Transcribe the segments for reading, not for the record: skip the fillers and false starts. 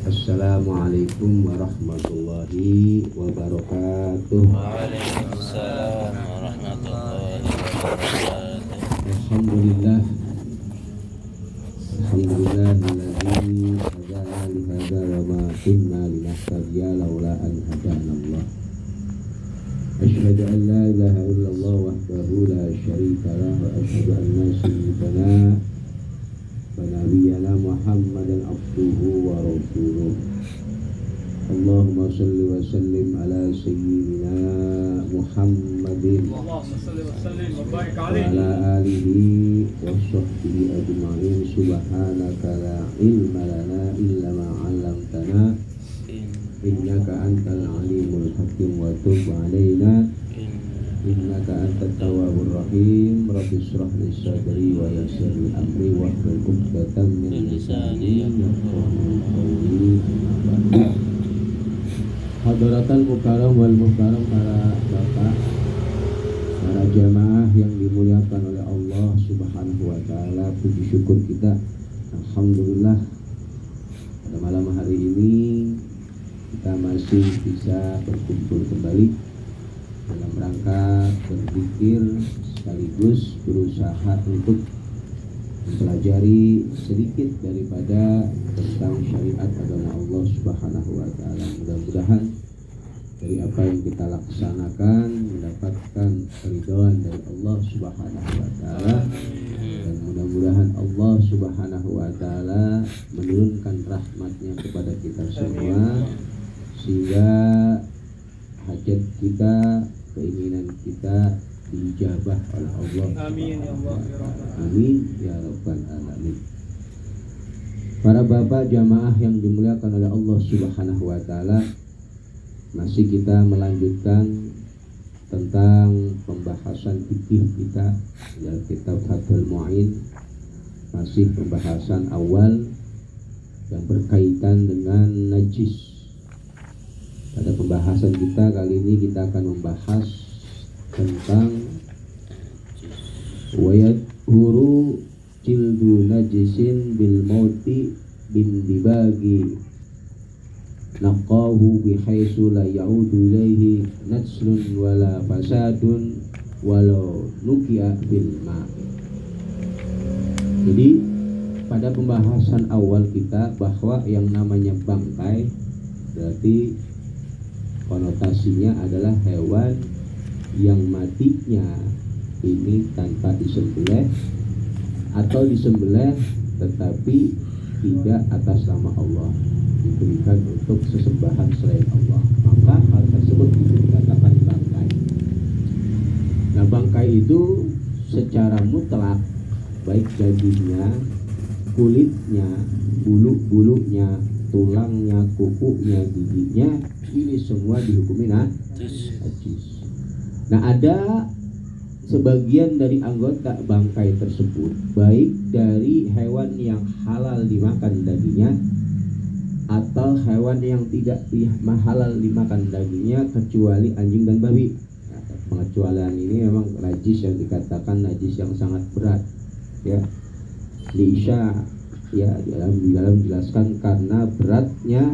Assalamualaikum warahmatullahi wabarakatuh. Waalaikumsalam warahmatullahi wabarakatuh. Alhamdulillah. Alhamdulillahilladzi hadana li hadza wa ma kunna linahtadiya laula an hadana Allah. Asyhadu an la ilaha illallah wahdahu la syarika lah wa asyhadu anna sayyidana wa nabiyyana Muhammadan abduhu wa rasuluh. Allahumma salli wa sallim ala sayyidina Muhammadin wa ala alihi wa sahbihi ajma'in. Subhanaka la ilma lana illa ma 'allamtana innaka antal alimul hakim wa tub 'alaina innaka antat tawwabur rahim. Rabbi shrah li sadri wa yassir li amri wahlul 'uqdatam min lisani yafqahu qawli. Hadratal mukarram wal mukarram, para bapak, para jamaah yang dimuliakan oleh Allah Subhanahu wa taala. Puji syukur kita, alhamdulillah, pada malam hari ini kita masih bisa berkumpul kembali dalam rangka berzikir sekaligus berusaha untuk mempelajari sedikit daripada tentang syariat agama Allah Subhanahu wa taala. Mudah-mudahan dari apa yang kita laksanakan mendapatkan keridhaan dari Allah Subhanahu wa taala, dan mudah-mudahan Allah Subhanahu wa taala menurunkan rahmatnya kepada kita semua sehingga hajat kita, keinginan kita dijabah oleh Allah. Amin ya Allah. Amin ya rabbal alamin. Para bapak jamaah yang dimuliakan oleh Allah Subhanahu wa taala, masih kita melanjutkan tentang pembahasan fikih kita dalam kitab Fathul Mu'in. Masih pembahasan awal yang berkaitan dengan najis. Pada pembahasan kita kali ini kita akan membahas tentang wayat huru jildu najisin bil mauti bin dibagi naqahu bihaitsu la ya'udu ilaihi natslun wala fasadun walau nuki'a bil ma'. Jadi pada pembahasan awal kita bahwa yang namanya bangkai berarti konotasinya adalah hewan yang matinya ini tanpa disembelih atau disembelih tetapi tidak atas nama Allah, diberikan untuk sesembahan selain Allah, maka hal tersebut dikatakan bangkai. Nah, bangkai itu secara mutlak baik dagingnya, kulitnya, bulu-bulunya, tulangnya, kukunya, giginya, ini semua dihukumi najis. Nah, ada sebagian dari anggota bangkai tersebut, baik dari hewan yang halal dimakan dagingnya atau hewan yang tidak halal dimakan dagingnya, kecuali anjing dan babi. Nah, pengecualian ini memang najis yang dikatakan najis yang sangat berat, ya. Lisha ya di dalam jelaskan karena beratnya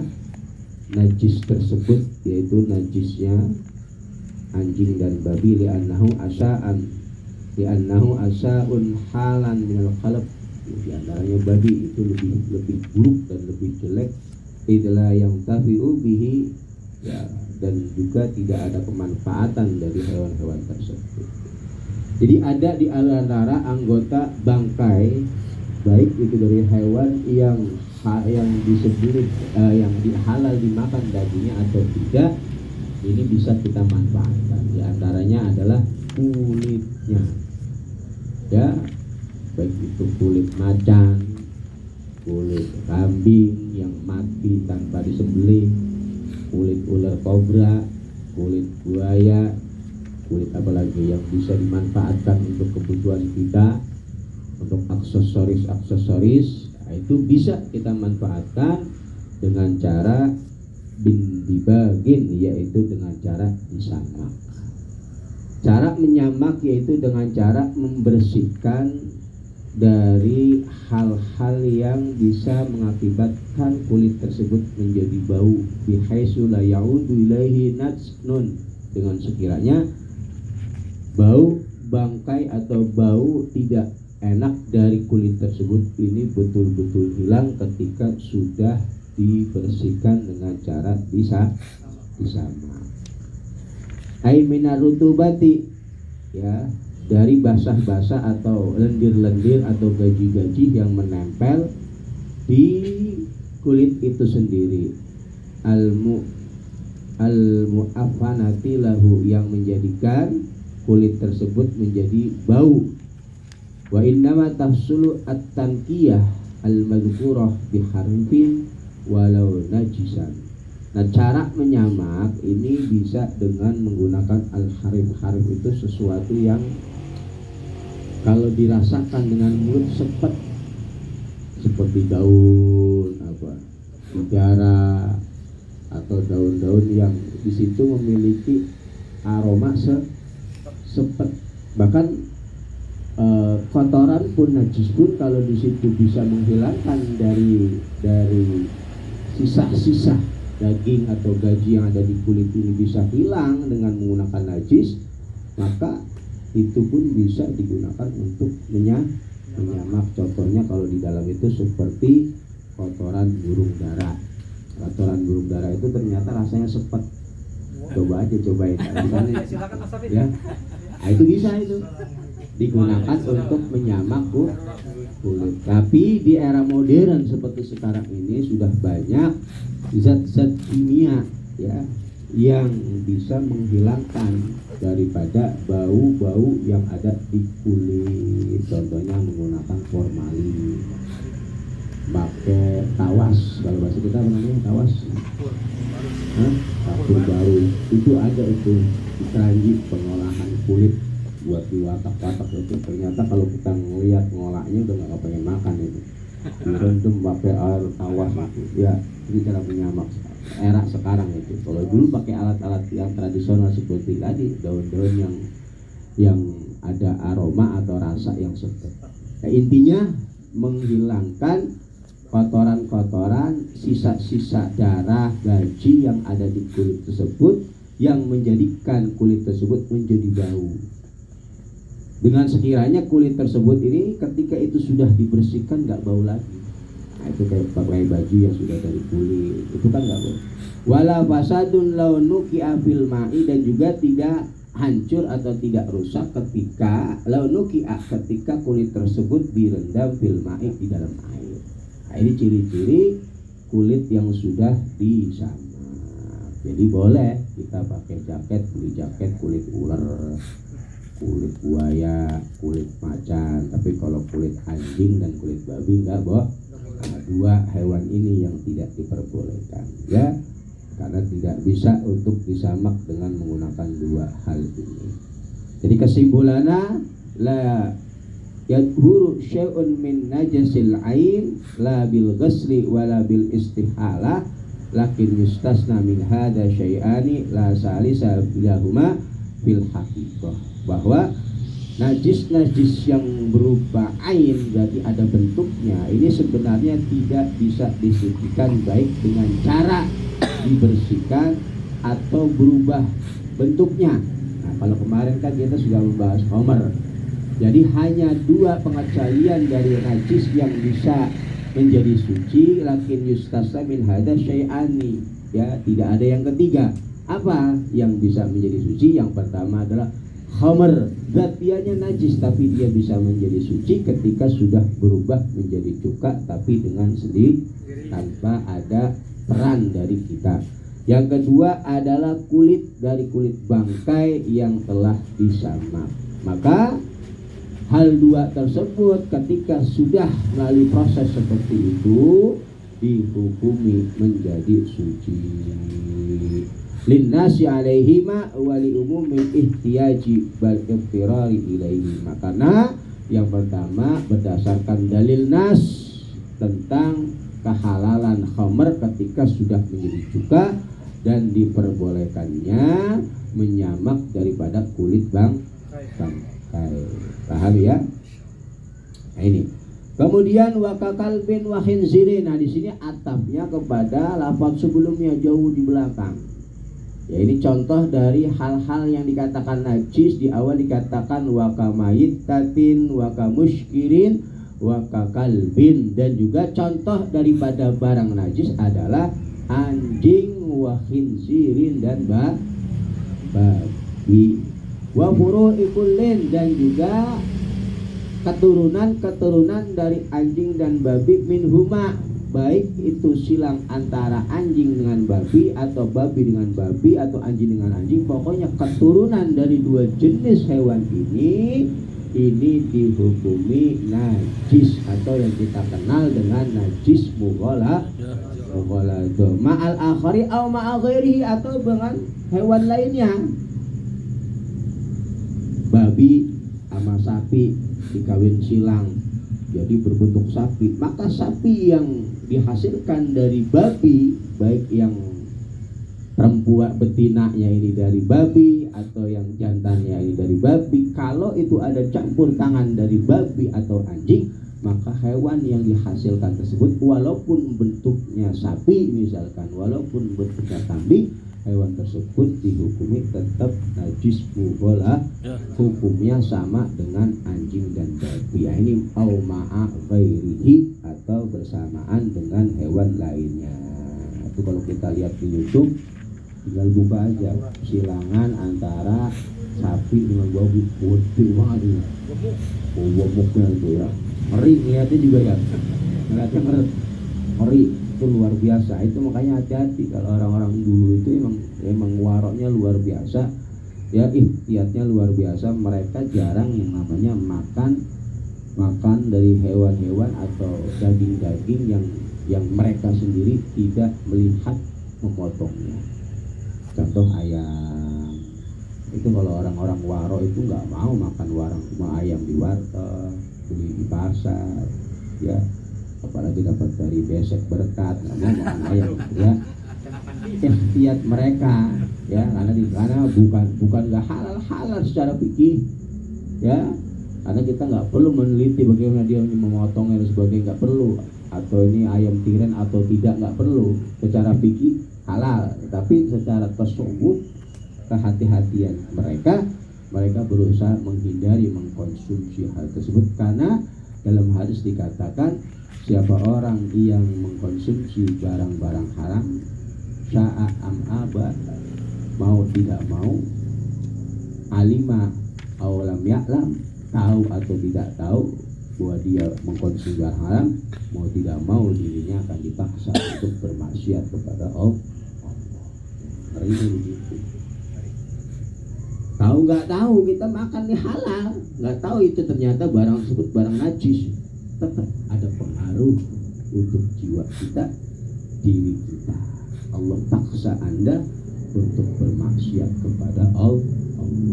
najis tersebut, yaitu najisnya anjing dan babi, li'annahu asa'un halan minal khalq. Di antaranya babi itu lebih buruk dan lebih jelek, idla yang tafi'u bihi ya, dan juga tidak ada kemanfaatan dari hewan-hewan tersebut. Jadi ada di antara anggota bangkai, baik itu dari hewan yang disembelih, yang halal dimakan dagingnya atau tidak, ini bisa kita manfaatkan. Di antaranya adalah kulitnya, ya, baik itu kulit macan, kulit kambing yang mati tanpa disembelih, kulit ular kobra, kulit buaya, kulit apalagi yang bisa dimanfaatkan untuk kebutuhan kita, untuk aksesoris. Nah, itu bisa kita manfaatkan dengan cara bin dibagin, yaitu dengan cara disamak. Cara menyamak yaitu dengan cara membersihkan dari hal-hal yang bisa mengakibatkan kulit tersebut menjadi bau bihaitsu la ya'udu ilaihi najnun, dengan sekiranya bau bangkai atau bau tidak enak dari kulit tersebut ini betul-betul hilang ketika sudah dibersihkan dengan cara disamak. Ai minar rutubati, ya, dari basah-basah atau lendir-lendir atau gaji-gaji yang menempel di kulit itu sendiri. Al-mu'affanati lahu, yang menjadikan kulit tersebut menjadi bau. Wa innama tahsulu at-tanqiyah al-madhkurah biharfin walau najisan. Nah, cara menyamak ini bisa dengan menggunakan al-harif-harif. Itu sesuatu yang kalau dirasakan dengan mulut sepet, seperti daun bidara atau daun-daun yang di situ memiliki aroma sepet. Bahkan kotoran pun, najis pun, kalau di situ bisa menghilangkan dari sisa-sisa daging atau gaji yang ada di kulit ini bisa hilang dengan menggunakan najis, maka itu pun bisa digunakan untuk menyamak. Contohnya kalau di dalam itu seperti kotoran burung dara. Kotoran burung dara itu ternyata rasanya sepet. Coba aja, cobain. Ya, nah, itu bisa itu digunakan untuk menyamak kulit. Tapi di era modern seperti sekarang ini sudah banyak zat-zat kimia, ya, yang bisa menghilangkan daripada bau-bau yang ada di kulit. Contohnya menggunakan formalin, pakai tawas. Kalau bahasa kita apa namanya tawas? Kapur baru. Itu ada itu di Keranji, pengolahan kulit buat diwatak-watak itu. Ternyata kalau kita ngelihat ngolaknya udah nggak pengen makan itu. Direndam pakai air tawas itu. Ya, ini cara menyamak era sekarang itu. Kalau dulu pakai alat-alat yang tradisional seperti tadi, daun-daun yang ada aroma atau rasa yang sepet. Nah, intinya menghilangkan kotoran-kotoran, sisa-sisa darah, gaji yang ada di kulit tersebut yang menjadikan kulit tersebut menjadi bau. Dengan sekiranya kulit tersebut ini ketika itu sudah dibersihkan nggak bau lagi. Nah, itu kayak pakai baju yang sudah dari kulit, itu kan nggak bau. Wala fasadun launuki afil ma'i, dan juga tidak hancur atau tidak rusak ketika launuki, ketika kulit tersebut direndam fil ma'i, di dalam air. Nah, ini ciri-ciri kulit yang sudah disamak. Jadi boleh kita pakai jaket, beli jaket kulit ular, kulit buaya, kulit macan. Tapi kalau kulit anjing dan kulit babi enggak, Bo. Nah, dua hewan ini yang tidak diperbolehkan, ya, karena tidak bisa untuk disamak dengan menggunakan dua hal ini. Jadi kesimpulannya, la yadhuru syai'un min najasil ain la bil ghasli wala bil istihalah, lakin yustasna min hada syai'ani la salisa bilahuma fil haqiqah. Bahwa najis-najis yang berupa ain, berarti ada bentuknya, ini sebenarnya tidak bisa disucikan baik dengan cara dibersihkan atau berubah bentuknya. Nah, kalau kemarin kan kita sudah membahas homer. Jadi hanya dua pengecualian dari najis yang bisa menjadi suci, lakin yustasa min hada syai'ani, ya, tidak ada yang ketiga. Apa yang bisa menjadi suci? Yang pertama adalah khamr, zatiannya najis tapi dia bisa menjadi suci ketika sudah berubah menjadi cuka, tapi dengan sendiri tanpa ada peran dari kita. Yang kedua adalah kulit, dari kulit bangkai yang telah disamak. Maka hal dua tersebut ketika sudah melalui proses seperti itu dihukumi menjadi suci. Linnasi alaihima wali umumil ihtiyaji bal iftirari ilaihi. Karena yang pertama berdasarkan dalil nas tentang kehalalan khamr ketika sudah menjadi cuka dan diperbolehkannya menyamak daripada kulit bangkai. Paham ya? Nah, ini Kemudian wakakalbin wa khinzirin. Nah di sini atapnya kepada lafaz sebelumnya jauh di belakang. Ya ini contoh dari hal-hal yang dikatakan najis. Di awal dikatakan wakamayitatin, wakamuskirin, wakakalbin. Dan juga contoh daripada barang najis adalah anjing, wa khinzirin, dan babi. Wa furu'ikullin, dan juga keturunan dari anjing dan babi minhuma, baik itu silang antara anjing dengan babi atau babi dengan babi atau anjing dengan anjing. Pokoknya keturunan dari dua jenis hewan ini dihukumi najis atau yang kita kenal dengan najis mughalladh ma'al akhari au ma'a ghairihi, atau dengan hewan lainnya. Babi sama sapi dikawin silang jadi berbentuk sapi, maka sapi yang dihasilkan dari babi, baik yang perempuan betinanya ini dari babi atau yang jantannya ini dari babi, kalau itu ada campur tangan dari babi atau anjing, maka hewan yang dihasilkan tersebut walaupun bentuknya sapi misalkan, walaupun bentuknya kambing, hewan tersebut dihukumi tetap najis mughalladh, hukumnya sama dengan anjing dan babi. Ya, ini au ma'a ghairihi, atau bersamaan dengan hewan lainnya. Itu kalau kita lihat di YouTube, tinggal buka aja silangan antara sapi dengan babi, gede banget ini. Gemuknya itu ya, ngeri lihatnya juga ya, ngeliatnya ngeri. Itu luar biasa. Itu makanya hati-hati kalau orang-orang dulu itu emang waroknya luar biasa ya, ihtiyatnya luar biasa. Mereka jarang yang namanya makan dari hewan-hewan atau daging-daging yang mereka sendiri tidak melihat memotongnya. Contoh ayam itu, kalau orang-orang warok itu nggak mau makan ayam di warteg, beli di pasar ya, apalagi dapat dari besek berkat, nggak mau makan ayam ya. Ihtiyat mereka ya, karena bukan nggak halal secara fikih ya, karena kita nggak perlu meneliti bagaimana dia memotongnya dan sebagainya, nggak perlu. Atau ini ayam tiren atau tidak, nggak perlu. Secara fikih halal, tapi secara tasawuf, kehati-hatian mereka berusaha menghindari mengkonsumsi hal tersebut, karena dalam hadis dikatakan siapa orang yang mengkonsumsi barang-barang haram, sya'a am aba, mau tidak mau, alima aw lam ya'lam, tahu atau tidak tahu bahwa dia mengkonsumsi barang haram, mau tidak mau dirinya akan dipaksa untuk bermaksiat kepada Allah. Ngerinya begitu. Tahu nggak tahu kita makan ini halal, nggak tahu itu ternyata barang tersebut barang najis, tetap ada pengaruh untuk jiwa kita, diri kita. Allah paksa Anda untuk bermaksiat kepada Allah.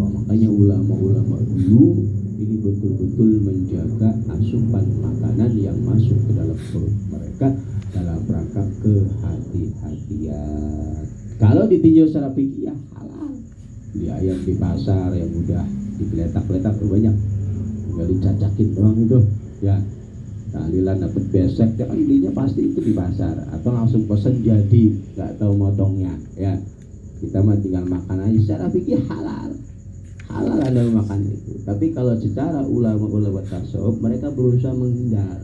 Makanya ulama-ulama dulu ini betul-betul menjaga asupan makanan yang masuk ke dalam perut mereka dalam rangka kehati-hatian. Kalau ditinjau secara fikih ya halal. Beli ayam di pasar yang udah digeletak-geletak banyak, tinggal dicacakin doang itu ya, tahlilan dapat besek ya, kan belinya pasti itu di pasar atau langsung pesen jadi, nggak tahu motongnya ya. Kita mah tinggal makan aja. Secara fikih halal Anda makan itu. Tapi kalau secara ulama-ulama tasawuf, mereka berusaha menghindar.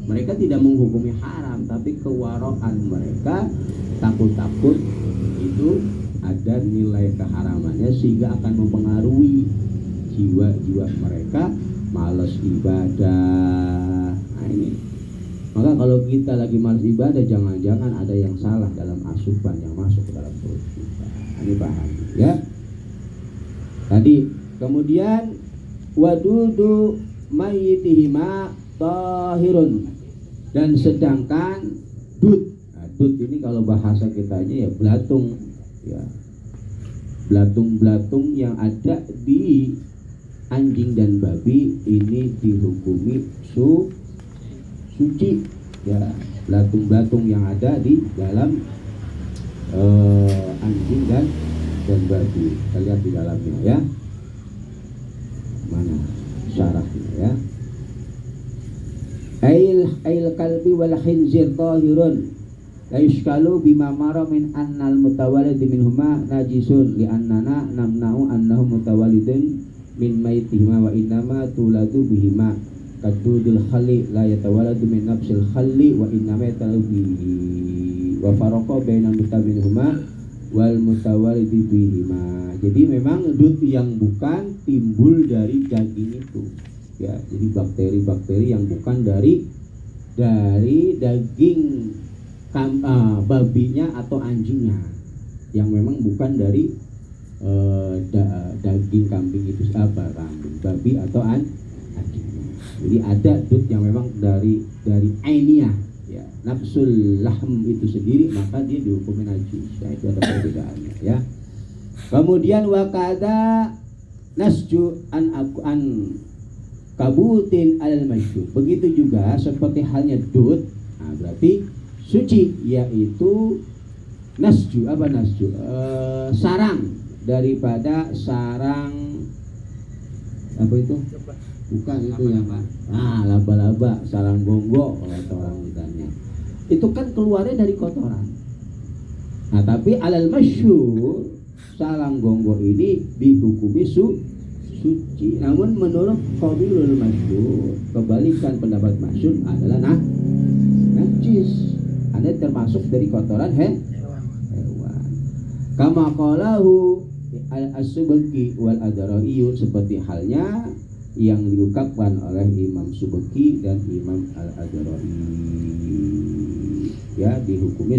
Mereka tidak menghukumi haram, tapi kewaraan mereka takut-takut itu ada nilai keharamannya, sehingga akan mempengaruhi jiwa-jiwa mereka malas ibadah. Nah ini, maka kalau kita lagi malas ibadah, jangan-jangan ada yang salah dalam asupan yang masuk ke dalam perut kita. Ini paham ya. Tadi kemudian wadudu mayyitihima tahirun, dan sedangkan dud. Nah, dud ini kalau bahasa kita aja ya belatung ya. Belatung-belatung yang ada di anjing dan babi ini dihukumi suci ya. Belatung-belatung yang ada di dalam anjing dan babi, kita lihat di dalamnya ya, mana syarahnya ya. wal khinzir tahirun la yushkalu bima mara min annal mutawallid minhuma najisun li annana namna'u annahum mutawallidun min maitihima wa innama tuladu bihima kadudul khalli la yatawalladu min nafsil khalli wa innama yatawalladu bihi wa faraqa bainal mutaminhuma wal mutawallidi bihima. Jadi memang dud yang bukan timbul dari daging itu ya, jadi bakteri-bakteri yang bukan dari daging babinya atau anjingnya, yang memang bukan dari daging kambing itu kambing babi atau anjingnya. Jadi ada dud yang memang dari ainiyah ya, nafsul lahm itu sendiri, maka dia dihukumin najis ya, itu ada perbedaannya ya. Kemudian wakada nasju an kabutin al masyhur, begitu juga seperti halnya dud, nah berarti suci, yaitu nasju sarang daripada sarang apa itu, bukan itu yang laba-laba, sarang gonggo kalau orang misalnya, itu kan keluarnya dari kotoran. Nah tapi alal masyhur sarang gonggo ini dihukumi suci. Namun menurut qaulul masyhur, kebalikan pendapat masyhur adalah najis. Anda termasuk dari kotoran hewan. Kama qalahu al-Subki wal Adra'iyun, seperti halnya yang diungkapkan oleh Imam Subki dan Imam Al-Adra'i ya, dihukumi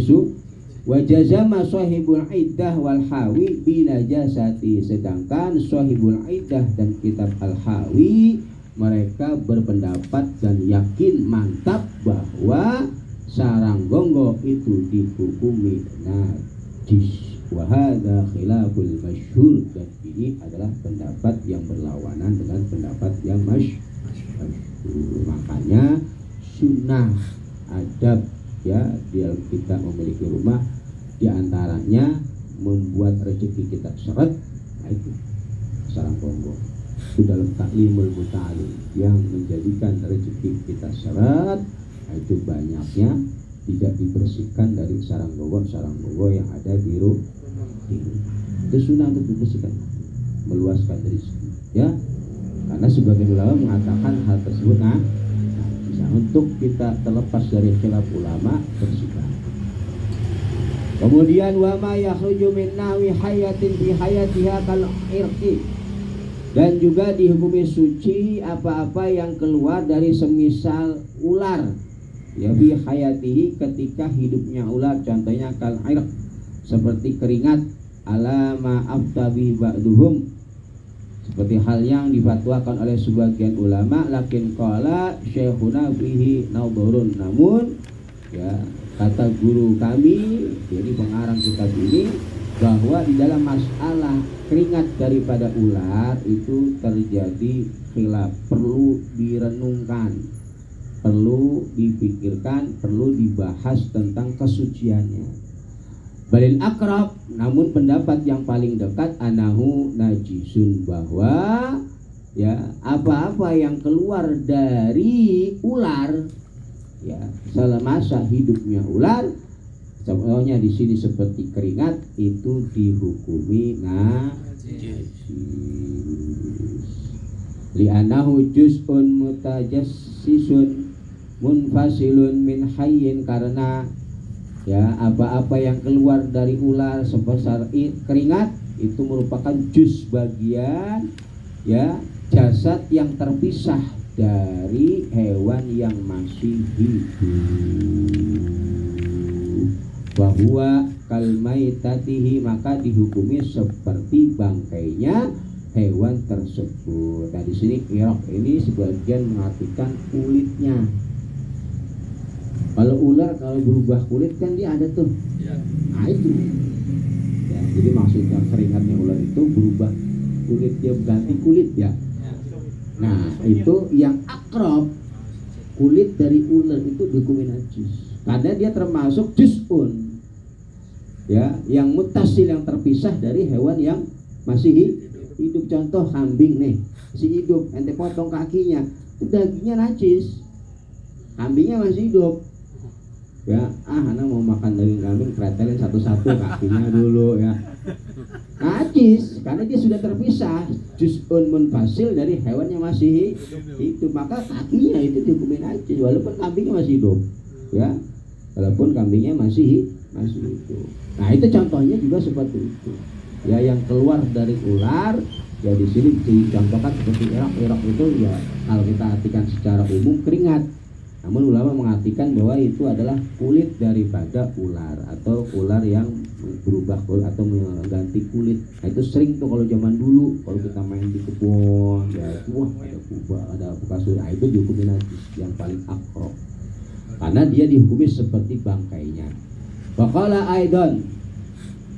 wa jazama sahibul iddah wal hawi binajasati, sedangkan sahibul iddah dan kitab al-hawi mereka berpendapat dan yakin mantap bahwa sarang gonggo itu dihukumi najis. Wa hadza khilaful masyhur, dan ini adalah pendapat yang berlawanan dengan pendapat yang masyhur. Makanya sunnah adab ya, dia kita memiliki rumah, diantaranya membuat rezeki kita seret, nah itu sarang gonggo. Itu dalam taklimul muta'alim yang menjadikan rezeki kita seret, nah itu banyaknya tidak dibersihkan dari sarang gonggo yang ada di rumah. Itu sunnah untuk dibersihkan, meluaskan rezeki ya, karena sebagian ulama mengatakan hal tersebut bisa untuk kita terlepas dari khilaf ulama, bersihkan. Kemudian wa ma yakhruju min nawi hayatin fi hayatiha kal irqi, dan juga dihukumi suci apa-apa yang keluar dari semisal ular ya, fi hayatihi ketika hidupnya ular, contohnya kal irq seperti keringat, alama aftabi ba'duhum, seperti hal yang difatwakan oleh sebagian ulama, lakin qala syekhuna bihi naudurun, namun ya kata guru kami, jadi pengarang kitab ini, bahwa di dalam masalah keringat daripada ular itu terjadi khilaf, perlu direnungkan, perlu dipikirkan, perlu dibahas tentang kesuciannya. Balil akrab, namun pendapat yang paling dekat anahu najisun, bahwa ya apa-apa yang keluar dari ular ya semasa hidupnya ular, contohnya di sini seperti keringat, itu dihukumi najis. Li'anahu juz'un mutajassisun munfasilun min hayyin, karena ya apa-apa yang keluar dari ular sebesar keringat itu merupakan juz, bagian ya jasad yang terpisah dari hewan yang masih hidup. Bahwa kalmaitatihi, maka dihukumi seperti bangkainya hewan tersebut. Nah di sini iraq ini sebagian mengartikan kulitnya. Kalau ular kalau berubah kulit kan dia ada tuh, nah itu ya, jadi maksudnya keringatnya ular itu berubah kulit, dia ganti kulit ya. Nah itu yang akrab, kulit dari ular itu dihukumi najis karena dia termasuk juz'un ya, yang mutasil, yang terpisah dari hewan yang masih hidup. Contoh kambing nih, masih hidup, ente potong kakinya, itu dagingnya najis, kambingnya masih hidup. ya anak mau makan daging kambing pretelin satu-satu kakinya dulu ya, najis karena dia sudah terpisah juz'un munfasil dari hewan yang masih hidup, maka kakinya itu dihukumin najis walaupun kambingnya masih hidup ya, walaupun kambingnya masih hidup. Nah itu contohnya juga seperti itu ya, yang keluar dari ular ya di sini dicontohkan seperti irak itu ya kalau kita artikan secara umum keringat. Namun ulama mengartikan bahwa itu adalah kulit daripada ular atau ular yang berubah kulit atau mengganti kulit. Nah itu sering tuh kalau zaman dulu kalau kita main di kebun ya wah ada kubah, ada bekas ular, nah, itu dihukumi najis yang paling akrab karena dia dihukumi seperti bangkainya. Waqala aidan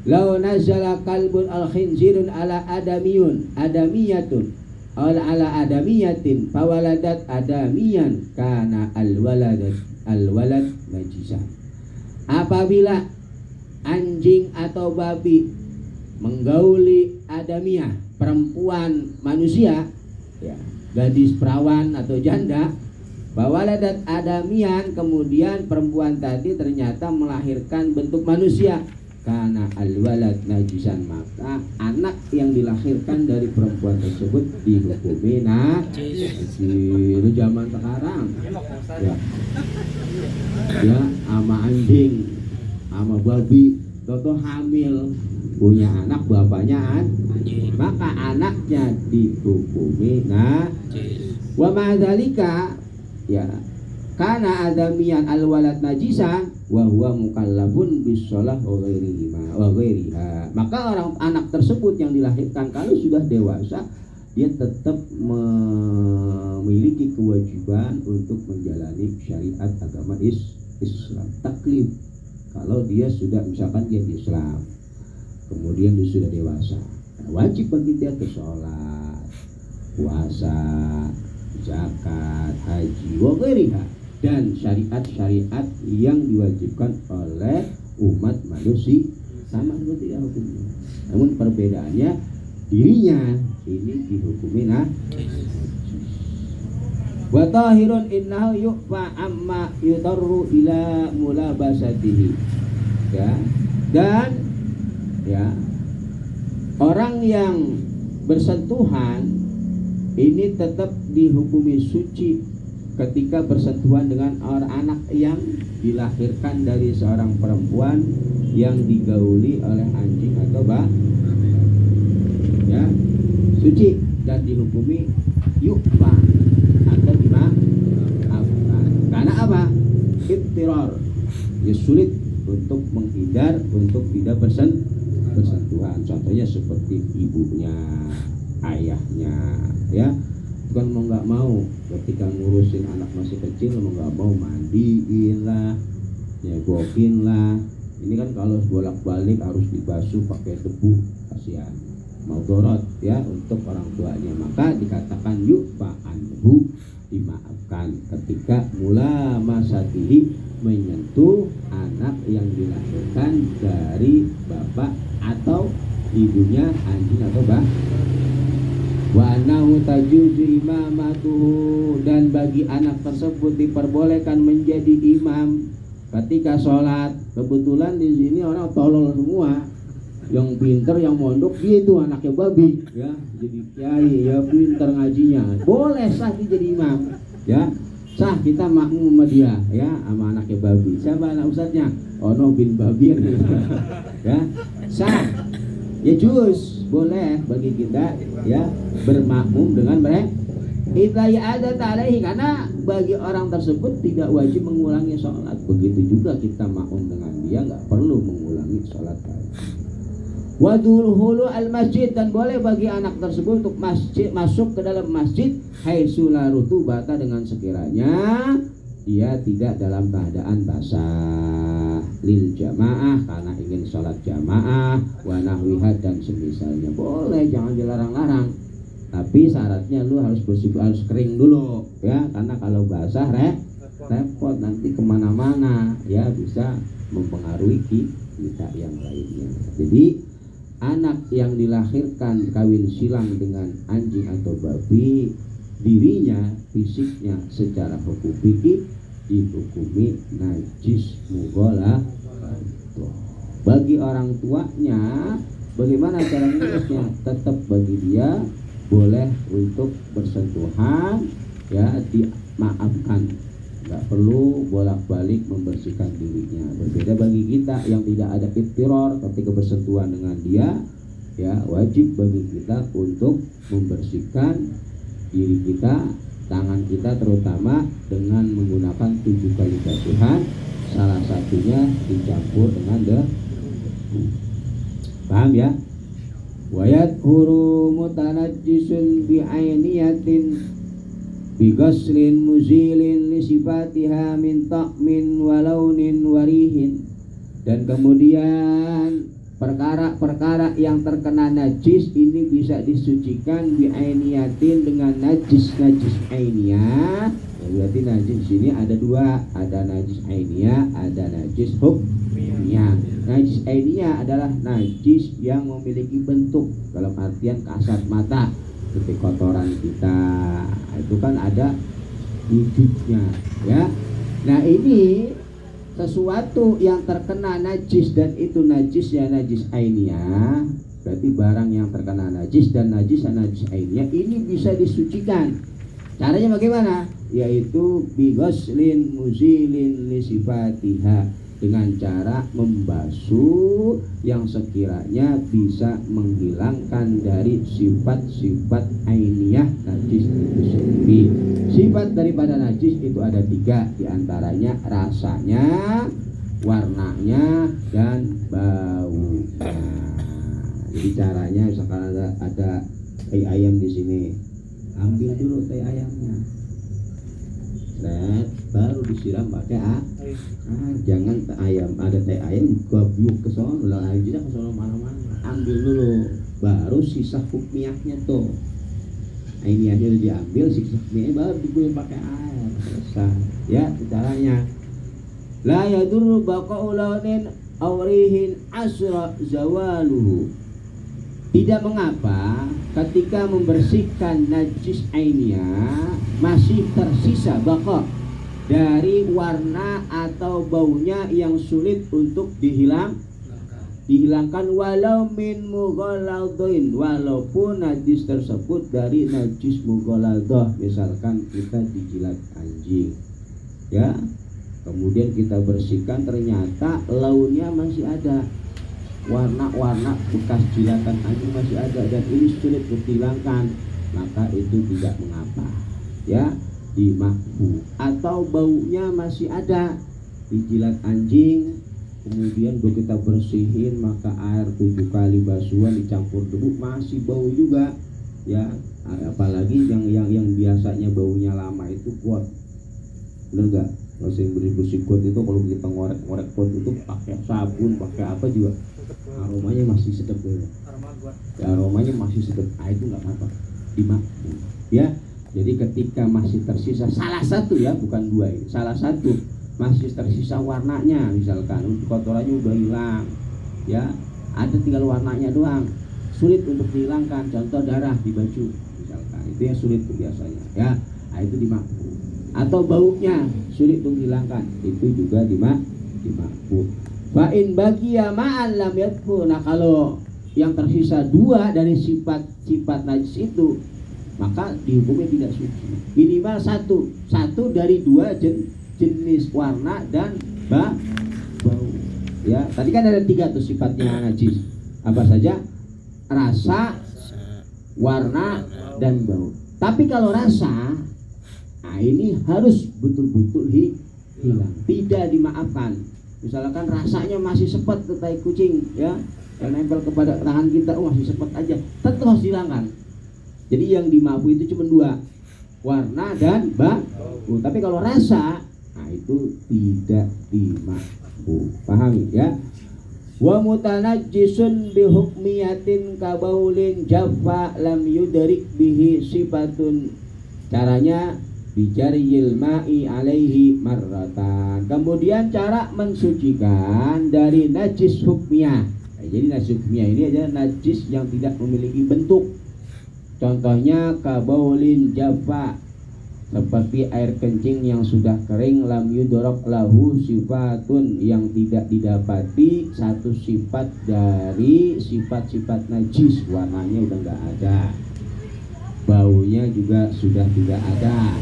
law nazala kalbun al-khinzirun ala adamiyatun ala adamiyatin fawaladat adamiyan kana alwalad najisan. Apabila anjing atau babi menggauli adamiyah, perempuan manusia ya, gadis perawan atau janda, fawaladat adamiyan, kemudian perempuan tadi ternyata melahirkan bentuk manusia, karena alwalad najisan, maka anak yang dilahirkan dari perempuan tersebut dihukumi najis. Itu zaman sekarang ya ama anjing ama babi toto hamil punya anak bapaknya anjing, maka anaknya dihukumi najis. Wa ma'dzalika ya karena adamian alwalad najisan wa huwa mukallafun bisolah wa ghairiha, maka orang anak tersebut yang dilahirkan kalau sudah dewasa dia tetap memiliki kewajiban untuk menjalani syariat agama Islam taklif. Kalau dia sudah misalkan dia di Islam kemudian dia sudah dewasa, nah, wajib bagi dia ke sholat, puasa, zakat, haji wa ghairiha, dan syariat-syariat yang diwajibkan oleh umat manusia sama seperti ya hukumnya. Namun perbedaannya dirinya ini dihukumi najis. Wa tahirun innahu yu'fa amma yudarru ila mulabasatihi. Ya. Dan ya orang yang bersentuhan ini tetap dihukumi suci ketika bersentuhan dengan orang anak yang dilahirkan dari seorang perempuan yang digauli oleh anjing atau ya suci dan dihukumi yukfa atau dimaafkan. Karena apa? Ittirar, ya sulit untuk menghindar untuk tidak bersentuhan. Contohnya seperti ibunya, ayahnya, ya. Bukan mau nggak mau ketika ngurusin anak masih kecil mau nggak mau mandiin lah, nyegokin lah. Ini kan kalau bolak-balik harus dibasuh pakai debu, kasihan maudorot ya untuk orang tuanya, maka dikatakan yu'fa anhu, dimaafkan ketika mula masatihi, menyentuh anak yang dilahirkan dari bapak atau ibunya anjing atau wa annahu tajuzu imamatuhu, dan bagi anak tersebut diperbolehkan menjadi imam ketika sholat. Kebetulan di sini orang tolol semua, yang pinter yang mondok dia itu anaknya babi ya, jadi kiai ya, pinter ngajinya, boleh sah dia jadi imam ya, sah kita makmum sama dia ya, sama anaknya babi. Siapa anak ustadznya? Ono bin Babir ya, sah ya, juz boleh bagi kita ya bermakmum dengan mereka. Idza ada ta'alaihi, karena bagi orang tersebut tidak wajib mengulangi sholat. Begitu juga kita makmum dengan dia, nggak perlu mengulangi sholat lagi. Wadhulu al masjid, dan boleh bagi anak tersebut untuk masuk ke dalam masjid haitsu la rutubata, dengan sekiranya dia tidak dalam keadaan basah, lil jamaah, karena ingin sholat jamaah, wa nahwiha, dan semisalnya. Boleh, jangan dilarang-larang, tapi syaratnya lu harus bersih, harus kering dulu ya, karena kalau basah repot nanti kemana-mana ya, bisa mempengaruhi kita yang lainnya. Jadi anak yang dilahirkan kawin silang dengan anjing atau babi, dirinya, fisiknya secara hukum fikih dihukumi najis mughaladhah. Bagi orang tuanya bagaimana cara mengurusnya? Tetap bagi dia boleh untuk bersentuhan, ya, dimaafkan, nggak perlu bolak-balik membersihkan dirinya. Berbeda bagi kita yang tidak ada ittiror ketika bersentuhan dengan dia, ya, wajib bagi kita untuk membersihkan diri kita, tangan kita terutama dengan menggunakan 7 kali basuhan, salah satunya dicampur dengan debu. Paham ya? Wayat huru mutanajjisun bi'ainiyatin bigaslin muzilin lisifatiha min ta'min walaunin warihin. Dan kemudian perkara-perkara yang terkena najis ini bisa disucikan bi'ainiyatin dengan najis ainiyah. Ya, berarti najis di sini ada dua, ada najis ainiyah, ada najis hukmiyah. Najis ainiyah adalah najis yang memiliki bentuk, dalam artian kasat mata, seperti kotoran kita, itu kan ada wujudnya, ya. Nah, ini sesuatu yang terkena najis dan itu najisnya najis ainiyah, berarti barang yang terkena najis dan najis ainiyah ini bisa disucikan. Caranya bagaimana? Yaitu bighaslin muzilin lisifatiha, dengan cara membasuh yang sekiranya bisa menghilangkan dari sifat-sifat ainiyah najis itu sendiri. Sifat daripada najis itu ada 3, diantaranya rasanya, warnanya, dan baunya. Jadi caranya misalkan ada tai ayam di sini, ambil dulu tai ayamnya, baru disiram pakai air. Jangan ayam, ada tai ayam gabyuk ke sono, lah aja ke sono mana-mana. Ambil dulu, baru sisa hukmiyahnya tuh. Ainiyahnya udah diambil, sisa hukmiyahnya baru diguyur pakai air. Selesai. Ya, caranya. La yadurru baqa'u launin awrihin asra zawaluhu. Tidak mengapa ketika membersihkan najis ainiyah masih tersisa baqa dari warna atau baunya yang sulit untuk dihilangkan walau min mughaladhain, walaupun najis tersebut dari najis mughaladhah. Misalkan kita dijilat anjing, ya, kemudian kita bersihkan, ternyata launnya masih ada, warna-warna bekas jilatan anjing masih ada dan ini sulit dihilangkan, maka itu tidak mengapa, ya, dimakruh. Atau baunya masih ada, dijilat anjing, kemudian kita bersihin, maka air 7 kali basuhan dicampur debu masih bau juga, ya. Apalagi yang biasanya baunya lama itu kuat, bener nggak? Kalau yang bersih kuat itu kalau kita ngorek kuat itu pakai sabun, pakai apa juga aromanya masih sedap, ya, aromanya masih sedap. Itu nggak apa-apa, dimakruh, ya. Jadi ketika masih tersisa salah satu, ya, bukan 2 ini, salah satu masih tersisa warnanya, misalkan kotorannya udah hilang, ya, ada tinggal warnanya doang, sulit untuk dihilangkan, contoh darah di baju misalkan, itu yang sulit biasanya, ya. Nah, itu dimakruh. Atau baunya sulit untuk dihilangkan, itu juga dimakruh. Fa'in bagiya ma'an lam yadfu. Nah, kalau yang tersisa 2 dari sifat najis itu, maka dihukumi tidak suci. Minimal satu dari 2 jenis warna dan bau. Ya, tadi kan ada 3 tuh sifatnya najis. Apa saja? Rasa, warna, dan bau. Tapi kalau rasa, nah ini harus betul-betul hilang, tidak dimaafkan. Misalkan rasanya masih sepet ke tai kucing, ya, yang nempel kepada tangan kita, masih sepet aja, tetap harus dihilangkan. Jadi yang dimaafkan itu cuma 2, warna dan bau. Tapi kalau rasa, nah itu tidak dimaafkan. Pahami, ya? Wa mutanajjisun bi hukmiyatin kabaulin jaffa lam yudrik bihi sifatun. Caranya bijariyil ma'i alaihi marratan. Kemudian cara mensucikan dari najis hukmiyah. Nah, jadi najis hukmiyah ini adalah najis yang tidak memiliki bentuk. Contohnya kabaulin jaffa, seperti air kencing yang sudah kering, lam yudrok lahu sifatun, yang tidak didapati satu sifat dari sifat-sifat najis. Warnanya udah nggak ada, baunya juga sudah tidak ada,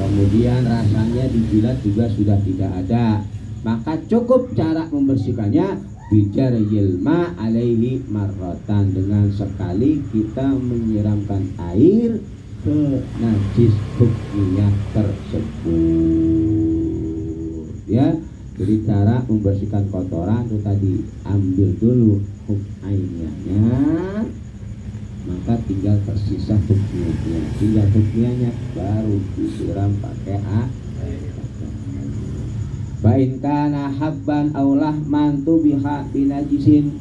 kemudian rasanya dijilat juga sudah tidak ada. Maka cukup cara membersihkannya bijar yilma alaihi marrotan, dengan sekali kita menyiramkan air ke najis hukmiyah tersebut, ya. Jadi cara membersihkan kotoran itu tadi, ambil dulu hukmiyahnya, maka tinggal tersisa hukmiyahnya, tinggal hukmiyahnya baru disiram pakai air. Fa'in kana habban aw lahman tubiha binajisin,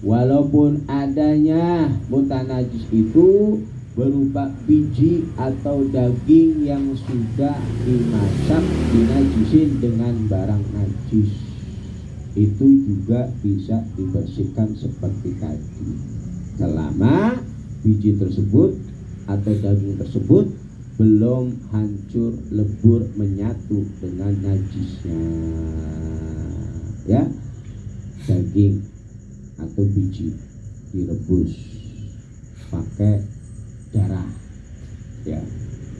walaupun adanya mutanajis itu berupa biji atau daging yang sudah dimasak dinajisin dengan barang najis, itu juga bisa dibersihkan seperti tadi, selama biji tersebut atau daging tersebut belum hancur lebur menyatu dengan najisnya, ya. Daging atau biji direbus pakai darah, ya,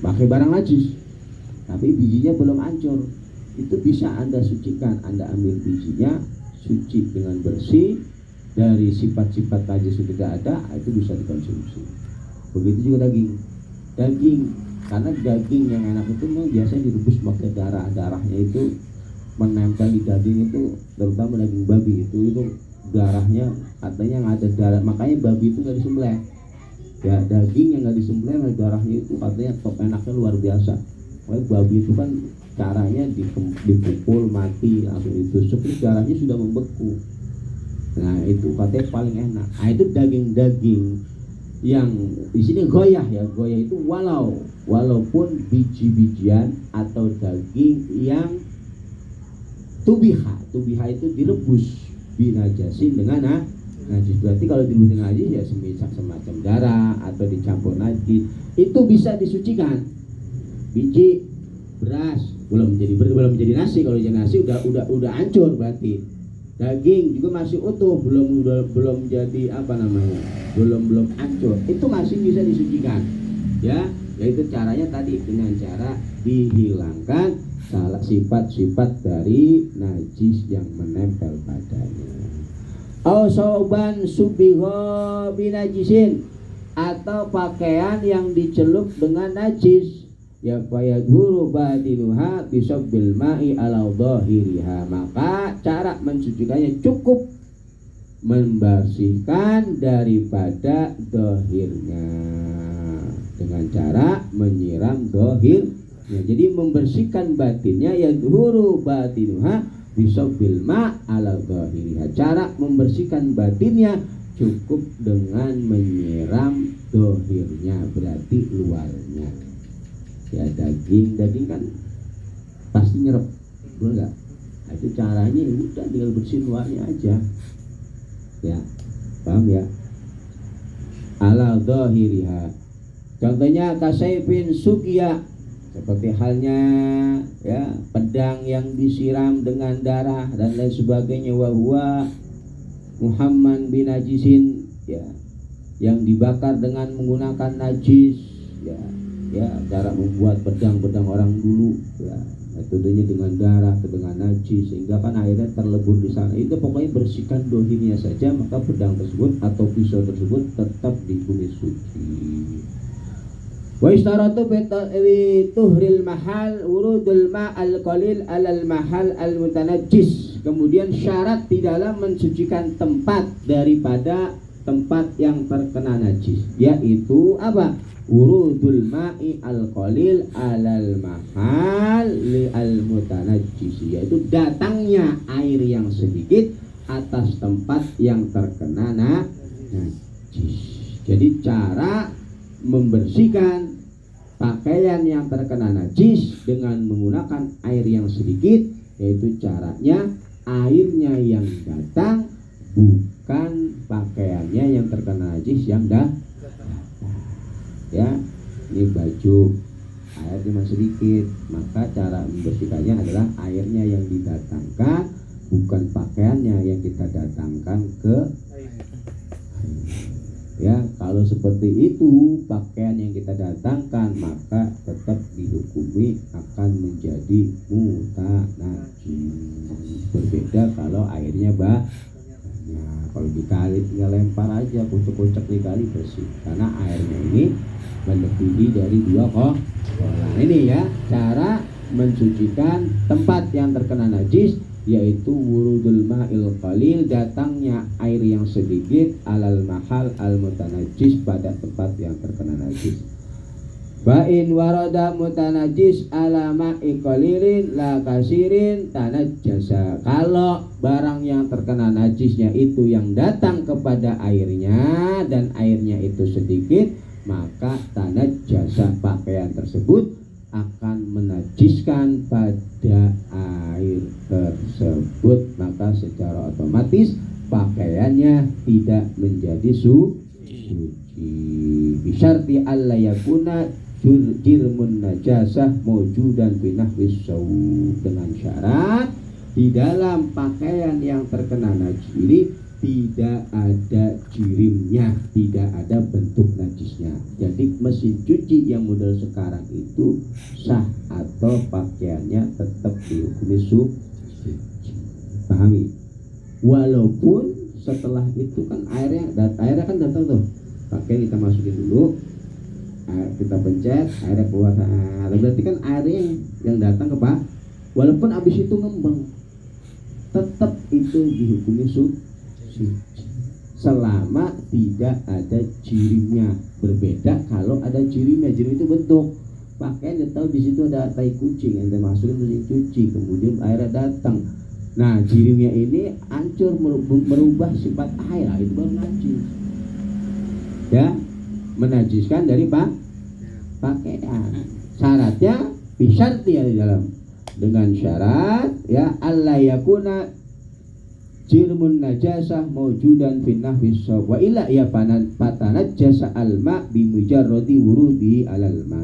pakai barang najis, tapi bijinya belum hancur, itu bisa Anda sucikan. Anda ambil bijinya, suci dengan bersih dari sifat-sifat najis itu tidak ada, itu bisa dikonsumsi. Begitu juga daging, karena daging yang enak itu biasanya direbus pakai darahnya itu menempel di daging itu, terutama daging babi itu darahnya katanya nggak ada darah, makanya babi itu nggak disembelih. Ya, daging yang nggak disembelih, darahnya itu katanya top enaknya luar biasa. Makanya babi itu kan caranya dipukul mati langsung ditusuk, terus darahnya sudah membeku. Nah itu katanya paling enak. Nah itu daging-daging yang di sini goyah, ya, goyah itu walaupun biji-bijian atau daging yang tubiha itu direbus binajasin dengan najis. Berarti kalau direbus dengan najis ya semacam darah atau dicampur najis, itu bisa disucikan. Biji beras belum menjadi nasi, kalau jadi nasi udah hancur berarti. Daging juga masih utuh, belum jadi belum hancur, itu masih bisa disucikan, ya. Yaitu caranya tadi dengan cara dihilangkan salah sifat-sifat dari najis yang menempel padanya. Au sauban subiho binajisin, atau pakaian yang dicelup dengan najis, ya fayadhuru badinuha bisabbil ma'i ala dhahiriha, maka cara mensucikannya cukup membersihkan daripada dohirnya dengan cara menyiram dohirnya. Jadi membersihkan batinnya, yadhuru batinuha bisabbil ma' ala dhahiriha, cara membersihkan batinnya cukup dengan menyiram dohirnya, berarti luarnya. Ya, daging kan pasti nyerap, betul nggak? Nah, itu caranya udah tinggal bersihin luarnya aja, ya, paham ya? Ala dhahiriha, contohnya kasaifin sugiya, seperti halnya ya pedang yang disiram dengan darah dan lain sebagainya, wa huwa Muhammad bin najisin, ya, yang dibakar dengan menggunakan najis, ya, cara membuat pedang orang dulu, ya, metodenya dengan darah atau dengan najis, sehingga kan akhirnya terlebur di sana. Itu pokoknya bersihkan dohirnya saja, maka pedang tersebut atau pisau tersebut tetap dihukumi suci. Wa istaratu bi tuhril mahal urudul ma'al qalil alal mahal al mutanajjis. Kemudian syarat di dalam mensucikan tempat daripada tempat yang terkena najis, yaitu apa? Urudul ma'i al qalil alal mahal li al mutanajjis, yaitu datangnya air yang sedikit atas tempat yang terkena najis. Jadi cara membersihkan pakaian yang terkena najis dengan menggunakan air yang sedikit, yaitu caranya airnya yang datang, bukan pakaiannya yang terkena najis yang datang. Ya, ini baju, air cuma sedikit, maka cara membersihkannya adalah airnya yang didatangkan, bukan pakaiannya yang kita datangkan ke ya. Kalau seperti itu pakaian yang kita datangkan, maka tetap dihukumi akan menjadi mutanajis. Berbeda kalau airnya banyak. Kalau dikali tinggal lempar aja, kocok-kocok dikali bersih, karena airnya ini melebihi dari 2 kolam. Ini ya cara mensucikan tempat yang terkena najis, yaitu wurudul ma'il qalil, datangnya air yang sedikit alal mahal al mutanajis, pada tempat yang terkena najis. Fa in warada mutanajis ala ma'i qalilin la kasirin tanajjasa. Kalau barang yang terkena najisnya itu yang datang kepada airnya dan airnya itu sedikit, maka tanajjasa, pakaian tersebut akan menajiskan pada air tersebut, maka secara otomatis pakaiannya tidak menjadi suci. Bisyarti alla yakuna jirmun najasah mawjudan fi nahwis sawb, dengan syarat di dalam pakaian yang terkena najis ini tidak ada jirimnya, tidak ada bentuk najisnya. Jadi mesin cuci yang model sekarang itu sah atau pakaiannya tetap dihukumi suci. Pahami? Walaupun setelah itu kan airnya kan datang tuh, pakaian kita masukin dulu, kita pencet, airnya keluar. Nah, berarti kan airnya yang datang ke Pak, walaupun habis itu ngembang, tetap itu dihukumi suci selama tidak ada jirimnya. Berbeda kalau ada jirimnya. Jirim itu bentuk pakaian, dia tahu di situ ada tai kucing yang dia masukin mesin cuci, kemudian airnya datang. Nah, jirimnya ini hancur, merubah sifat air, itu baru najis. Ya, menajiskan dari pakaian. Syaratnya bisyarti ya di dalam, dengan syarat ya alla yakuna jirmun najasah mawjudan fin nahwis sawb wa illa ya patanajjasa alma bi mujarradi wurudi alal ma.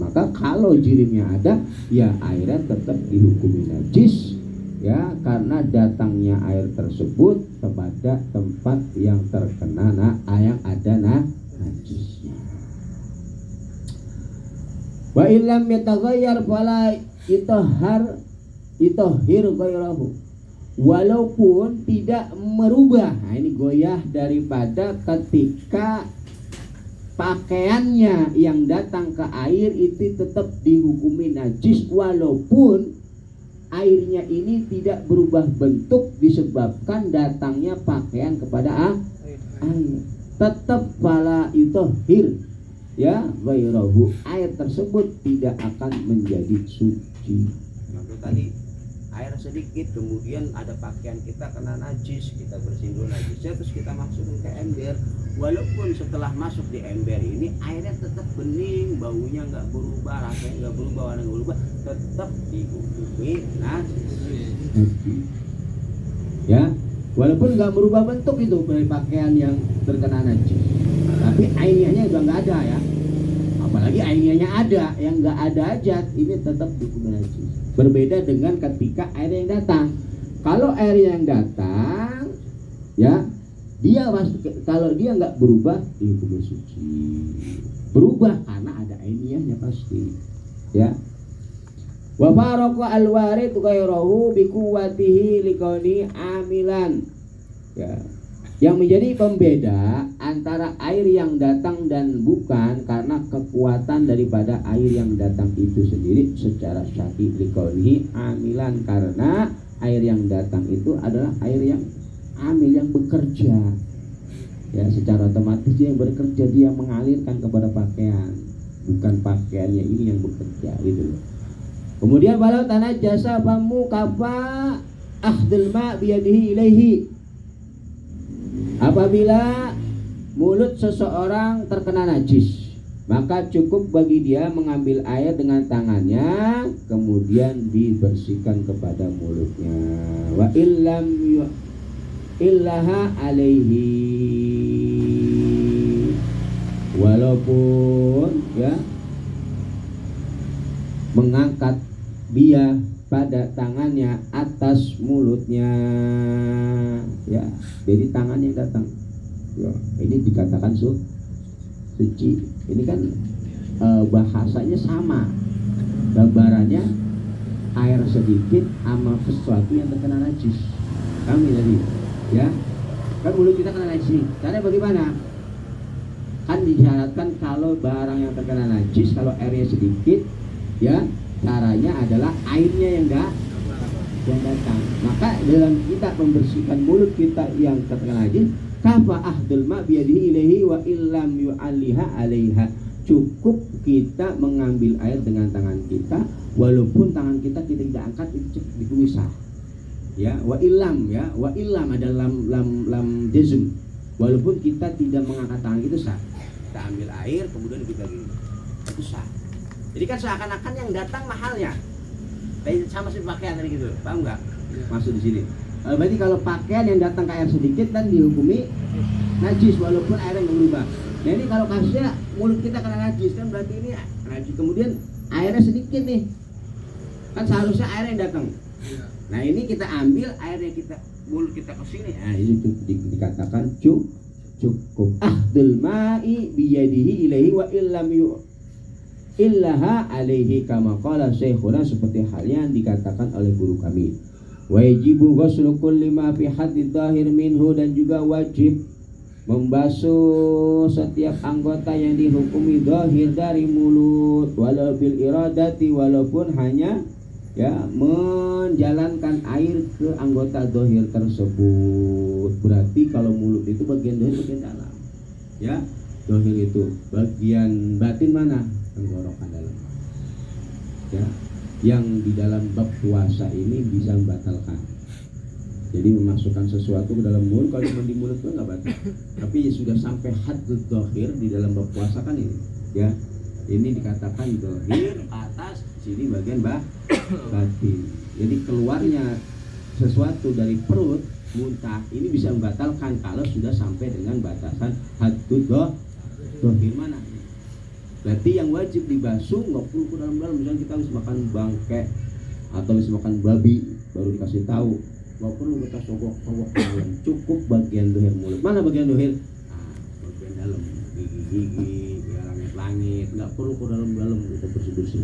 Maka kalau jirimnya ada, ya airnya tetap dihukumi najis ya, karena datangnya air tersebut kepada tempat yang terkena yang ada najisnya. Wa illam yataghayyar fala itahhir ghairahu. Walaupun tidak merubah, nah ini goyah daripada ketika pakaiannya yang datang ke air itu tetap dihukumi najis, walaupun airnya ini tidak berubah bentuk disebabkan datangnya pakaian kepada air, tetap fala yutahhir ya ghairahu, air tersebut tidak akan menjadi suci. Maka tadi air sedikit, kemudian ada pakaian kita kena najis, kita bersihin dulu najisnya, terus kita masukin ke ember. Walaupun setelah masuk di ember ini airnya tetap bening, baunya nggak berubah, rasanya nggak berubah, warnanya nggak berubah, tetap dihukumi najis. Ya, walaupun nggak berubah bentuk itu dari pakaian yang terkena najis, tapi airnya udah nggak ada ya. Apalagi airnya ada, yang nggak ada aja ini tetap dihukumi najis. Berbeda dengan ketika air yang datang. Kalau air yang datang ya, kalau dia nggak berubah dihukumi suci. Berubah karena ada ainiyahnya pasti ya. Wa faraqa al-warid ghairahu bi quwwatihi liqauni amilan ya. Yang menjadi pembeda antara air yang datang dan bukan karena kekuatan daripada air yang datang itu sendiri secara syar'i, liqaunihi amilan, karena air yang datang itu adalah air yang amil, yang bekerja ya, secara otomatis dia yang bekerja, dia mengalirkan kepada pakaian, bukan pakaiannya ini yang bekerja gitu. Kemudian walau tanajjasa famu kafa akhdul ma biyadihi ilaihi, apabila mulut seseorang terkena najis, maka cukup bagi dia mengambil air dengan tangannya kemudian dibersihkan kepada mulutnya. Wa illam illaha alaihi, walaupun ya mengangkat dia pada tangannya atas mulutnya, ya. Jadi tangan yang datang, ya, ini dikatakan suci. Ini kan bahasanya sama, gambarannya air sedikit sama sesuatu yang terkena najis. Kami tadi, ya, kan mulut kita kena najis. Caranya bagaimana? Kan disyaratkan kalau barang yang terkena najis, kalau airnya sedikit, ya, caranya adalah airnya yang datang. Maka dalam kita membersihkan mulut kita yang terkena najis, kafa ahdul ma biyadihi ilaihi wa illam yu'alliha 'alaiha. Cukup kita mengambil air dengan tangan kita, walaupun tangan kita tidak angkat, itu bisa. Ya, wa illam, ya, wa illam ada lam jazm. Walaupun kita tidak mengangkat tangan itu sah. Kita ambil air kemudian kita gini. Itu sah. Jadi kan seakan-akan yang datang mahalnya. Kayak sama seperti pakaian tadi gitu, paham nggak? Masuk di sini. Berarti kalau pakaian yang datang ke air sedikit dan dihukumi najis walaupun airnya nggak berubah. Jadi kalau kasusnya mulut kita kena najis kan berarti ini najis. Kemudian airnya sedikit nih, kan seharusnya air yang datang. Nah ini kita ambil airnya kita mulut kita ke sini. Nah ini dikatakan cukup. Ahdul ma'i biyadihi ilaihi wa illam illaha alaihi kama qala syekhuna, seperti halnya yang dikatakan oleh guru kami. Wajibu ghuslu kulli ma fi haddid dhahir minhu, dan juga wajib membasuh setiap anggota yang dihukumi dhahir dari mulut, walau bil iradati, walaupun hanya, ya, menjalankan air ke anggota dhahir tersebut. Berarti kalau mulut itu bagian dhahir, bagian dalam, ya. Dhahir itu bagian batin mana? Tenggorokan dalam, ya. Yang di dalam bab puasa ini bisa membatalkan. Jadi memasukkan sesuatu ke dalam mulut, kalau cuma di mulut itu nggak batal. Tapi sudah sampai haddud dhahir di dalam bab puasa kan ini, ya. Ini dikatakan dhahir atas, sini bagian batin. Jadi keluarnya sesuatu dari perut, muntah, ini bisa membatalkan kalau sudah sampai dengan batasan haddud dhahir mana. Berarti yang wajib dibasuh nggak perlu ke dalam-dalam. Misalnya kita habis makan bangke atau habis makan babi, baru dikasih tahu, nggak perlu kita sogok-sogok dalam, cukup bagian dohir mulut. Mana bagian dohir? Nah, bagian dalam, gigi-gigi, langit-langit, nggak perlu ke dalam-dalam, kita bersih-bersih.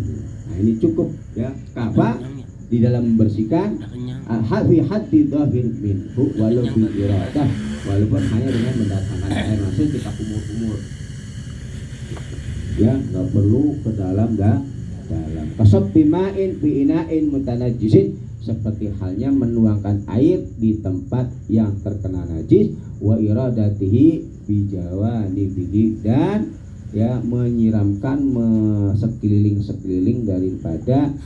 Nah ini cukup, ya. Apa? Di dalam membersihkan hafi hati dohir minhu walau bil iradah, walaupun hanya dengan mendatangkan air langsung kita kumur-kumur. Ya, nggak perlu ke dalam kasab bima'in fi ina'in mutanajjisin, seperti halnya menuangkan air di tempat yang terkena najis, wa iradatihi bijawanibihi, dan, ya, menyiramkan sekeliling daripada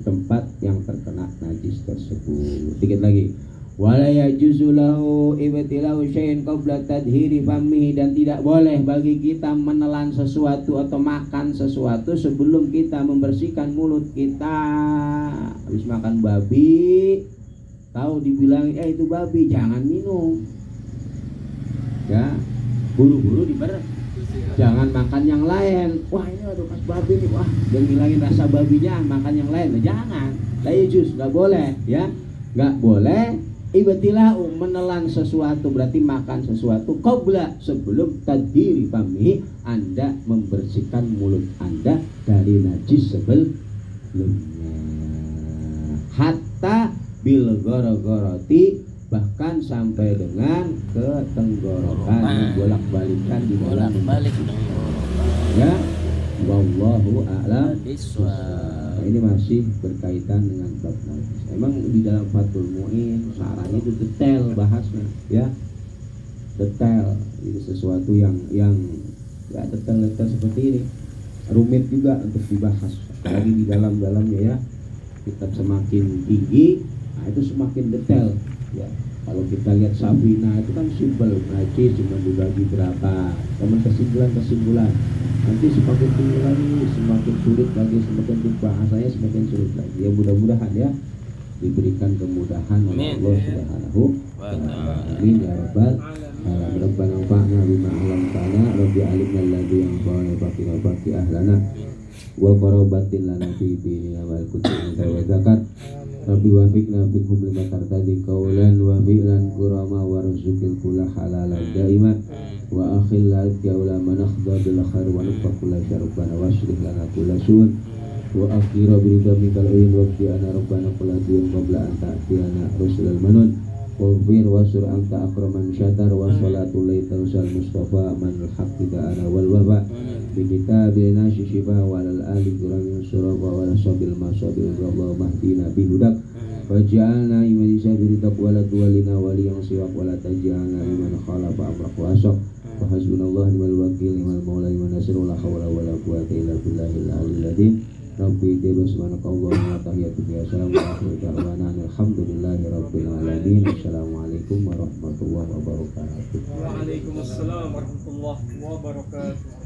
tempat yang terkena najis tersebut. Dikit lagi. Wala yajuzu lahu ibtilau syai'in qabla tadhiri famihi, dan tidak boleh bagi kita menelan sesuatu atau makan sesuatu sebelum kita membersihkan mulut kita. Habis makan babi, tahu dibilang itu babi, jangan minum. Ya, buru-buru jangan makan yang lain. Wah, ini ada bekas babi nih, wah, jangan ngilangin rasa babinya, makan yang lain. Nah, jangan. La yajuz, enggak boleh, ya. Enggak boleh. Ibtilau, menelan sesuatu, berarti makan sesuatu qabla, sebelum tadhiri famihi, Anda membersihkan mulut Anda dari najis sebelumnya. Hatta bil gorogoroti, bahkan sampai dengan ke tenggorokan, bolak-balikan di dalam ya. Wallahu a'lam. Ini masih berkaitan dengan bab najis. Emang di dalam Fathul Mu'in syarahnya itu detail bahasnya, ya, detail. Ini sesuatu yang ya detail seperti ini, rumit juga untuk dibahas. Lagi di dalamnya, ya, kitab semakin tinggi, nah itu semakin detail, ya. Kalau kita lihat Safina itu kan simpel, najis cuma dibagi berapa, teman kesimpulan. Nanti semakin tinggi lagi, semakin sulit lagi, semakin bahasanya semakin sulit lagi. Ya mudah-mudahan, ya, diberikan kemudahan oleh Allah Subhanahu wa ta'ala. Amin ya rabbal alamin. Rabbana fa'na bima 'allamtana, rabbi alimna alladhi yanfa'una baqi ahlana. wa qarabatin lana fi dinina wal kutubina wa zakat. Rabbi wafiqna fi kulli ma tartadi qawlan wa fi'lan kurama warzuqil kula halalan daima wa akhil la yaula manakhda bil khair wa nafqa kulla syarabana wasrih lana kulla sun wa akhira birida mikal uyin wa ana rabbana kulla diyun qabla an ta'tiyana rusulal manun wafir wasur anta akraman syatar wa salatu laital sal mustafa man haqqi ta'ala wal waba bi kitabina shishifa walal ali kuramin surafa wal sabil masabil Allah mahdina bihudak waj'alna imani sabiri taqwala tuwalina waliyang siwak wala taj'alna iman khalafa amrak wa asok wa hasbunallah ni'mal wakil ni'mal maula ni'mal nasir wala hawla wala quwata illa billahil aliyyil azim. Rabbi subhanakallahumma wa tahiyyatuka assalamu alaikum wa alhamdulillahi rabbil alamin. Assalamualaikum warahmatullahi wabarakatuh. Waalaikumsalam warahmatullahi wabarakatuh.